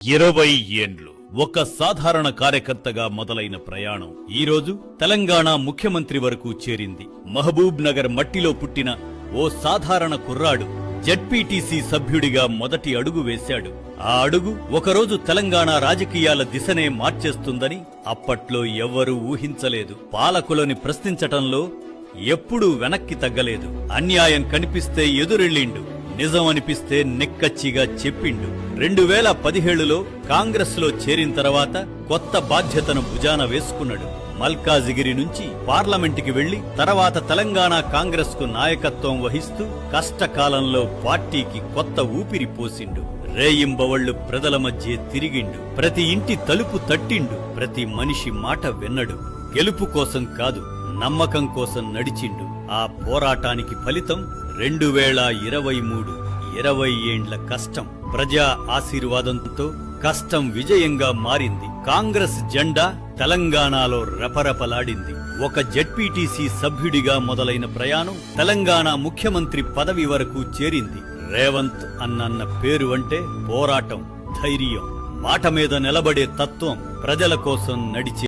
20 ఏండ్లు ఒక సాధారణ కార్యకర్తగా మొదలైన ప్రయాణం ఈరోజు తెలంగాణ ముఖ్యమంత్రి వరకు చేరింది. మహబూబ్ నగర్ మట్టిలో పుట్టిన ఓ సాధారణ కుర్రాడు జెడ్పీటీసీ సభ్యుడిగా మొదటి అడుగు వేశాడు. ఆ అడుగు ఒకరోజు తెలంగాణ రాజకీయాల దిశనే మార్చేస్తుందని అప్పట్లో ఎవ్వరూ ఊహించలేదు. పాలకులని ప్రశ్నించటంలో ఎప్పుడూ వెనక్కి తగ్గలేదు. అన్యాయం కనిపిస్తే ఎదురెళ్ళిండు, నిజం అనిపిస్తే నెక్కచ్చిగా చెప్పిండు. 2017లో కాంగ్రెస్ లో చేరిన తర్వాత కొత్త బాధ్యతను భుజాన వేసుకున్నాడు. మల్కాజిగిరి నుంచి పార్లమెంటుకి వెళ్లి తర్వాత తెలంగాణ కాంగ్రెస్ కు నాయకత్వం వహిస్తూ కష్టకాలంలో పార్టీకి కొత్త ఊపిరి పోసిండు. రేయింబవళ్లు ప్రజల మధ్య తిరిగిండు, ప్రతి ఇంటి తలుపు తట్టిండు, ప్రతి మనిషి మాట విన్నడు. గెలుపు కోసం కాదు, నమ్మకం కోసం నడిచిండు. ఆ పోరాటానికి ఫలితం 2023 20 ఏండ్ల కష్టం. ప్రజా ఆశీర్వాదంతో కష్టం విజయంగా మారింది. కాంగ్రెస్ జెండా తెలంగాణలో రెపరెపలాడింది. ఒక జెడ్పీటీసీ సభ్యుడిగా మొదలైన ప్రయాణం తెలంగాణ ముఖ్యమంత్రి పదవి వరకు చేరింది. రేవంత్ అన్న పేరు అంటే పోరాటం, ధైర్యం, మాట మీద నిలబడే తత్వం, ప్రజల కోసం నడిచే